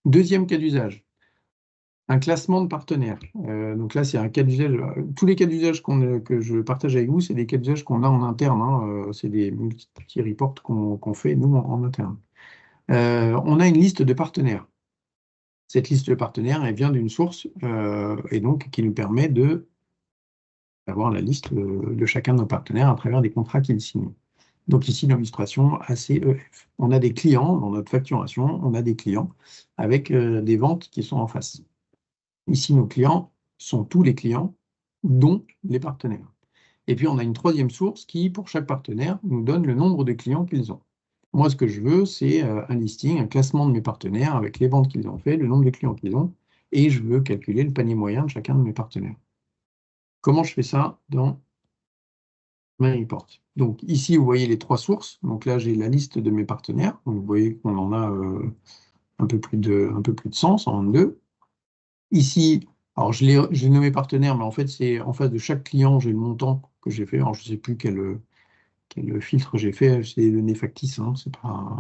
Deuxième cas d'usage, un classement de partenaires. Donc là, c'est un cas d'usage. Tous les cas d'usage que je partage avec vous, c'est des cas d'usage qu'on a en interne, hein. C'est des petits reports qu'on fait, nous, en interne. On a une liste de partenaires. Cette liste de partenaires, elle vient d'une source et donc qui nous permet d'avoir la liste de chacun de nos partenaires à travers des contrats qu'ils signent. Donc ici, l'illustration ACEF. On a des clients dans notre facturation, on a des clients avec des ventes qui sont en face. Ici, nos clients sont tous les clients, dont les partenaires. Et puis, on a une troisième source qui, pour chaque partenaire, nous donne le nombre de clients qu'ils ont. Moi, ce que je veux, c'est un listing, un classement de mes partenaires avec les ventes qu'ils ont fait, le nombre de clients qu'ils ont, et je veux calculer le panier moyen de chacun de mes partenaires. Comment je fais ça dans MyReport? Donc ici, vous voyez les trois sources. Donc là, j'ai la liste de mes partenaires. Donc, vous voyez qu'on en a un peu plus de 100, 122. Ici, alors je l'ai nommé partenaire, mais en fait, c'est en face de chaque client, j'ai le montant que j'ai fait. Alors, je ne sais plus quel filtre j'ai fait, c'est des données factices, hein, c'est pas...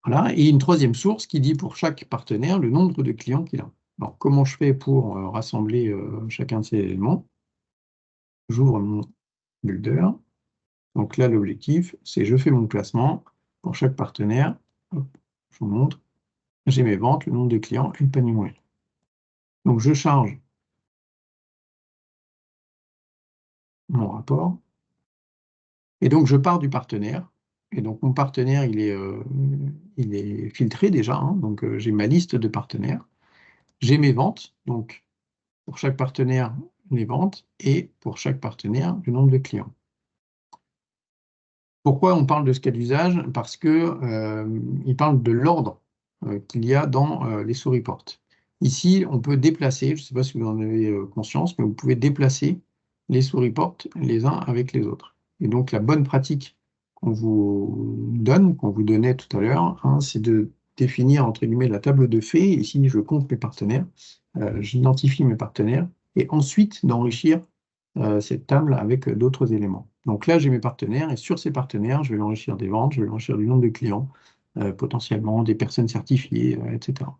Voilà. Et une troisième source qui dit pour chaque partenaire le nombre de clients qu'il a. Alors, comment je fais pour rassembler chacun de ces éléments? J'ouvre mon builder. Donc là, l'objectif, c'est je fais mon classement pour chaque partenaire. Hop, je vous montre. J'ai mes ventes, le nombre de clients et le panier moyen. Donc, je charge mon rapport. Et donc, je pars du partenaire. Et donc, mon partenaire, il est filtré déjà, hein. Donc, j'ai ma liste de partenaires. J'ai mes ventes. Donc, pour chaque partenaire, les ventes. Et pour chaque partenaire, le nombre de clients. Pourquoi on parle de ce cas d'usage? Parce qu'il parle de l'ordre qu'il y a dans les sous-reports. Ici, on peut déplacer, je ne sais pas si vous en avez conscience, mais vous pouvez déplacer les sous-reports les uns avec les autres. Et donc, la bonne pratique qu'on vous donne, qu'on vous donnait tout à l'heure, hein, c'est de définir, entre guillemets, la table de faits. Ici, je compte mes partenaires, j'identifie mes partenaires, et ensuite d'enrichir cette table avec d'autres éléments. Donc là, j'ai mes partenaires, et sur ces partenaires, je vais l'enrichir des ventes, je vais l'enrichir du nombre de clients, potentiellement des personnes certifiées, etc.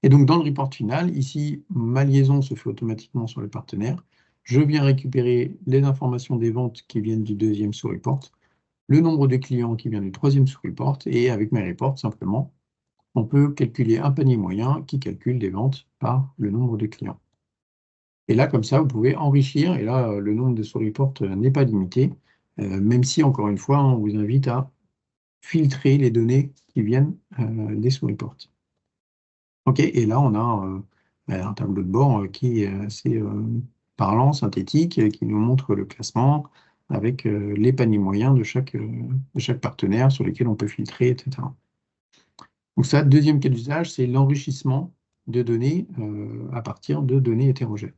Et donc, dans le report final, ici, ma liaison se fait automatiquement sur le partenaire. Je viens récupérer les informations des ventes qui viennent du deuxième sous-report, le nombre de clients qui vient du troisième sous-report, et avec mes reports, simplement, on peut calculer un panier moyen qui calcule des ventes par le nombre de clients. Et là, comme ça, vous pouvez enrichir, et là, le nombre de sous-reports n'est pas limité, même si, encore une fois, on vous invite à filtrer les données qui viennent des sous-reports. OK, et là, on a un tableau de bord qui est assez parlant, synthétique, qui nous montre le classement avec les paniers moyens de chaque partenaire sur lesquels on peut filtrer, etc. Donc ça, deuxième cas d'usage, c'est l'enrichissement de données à partir de données hétérogènes.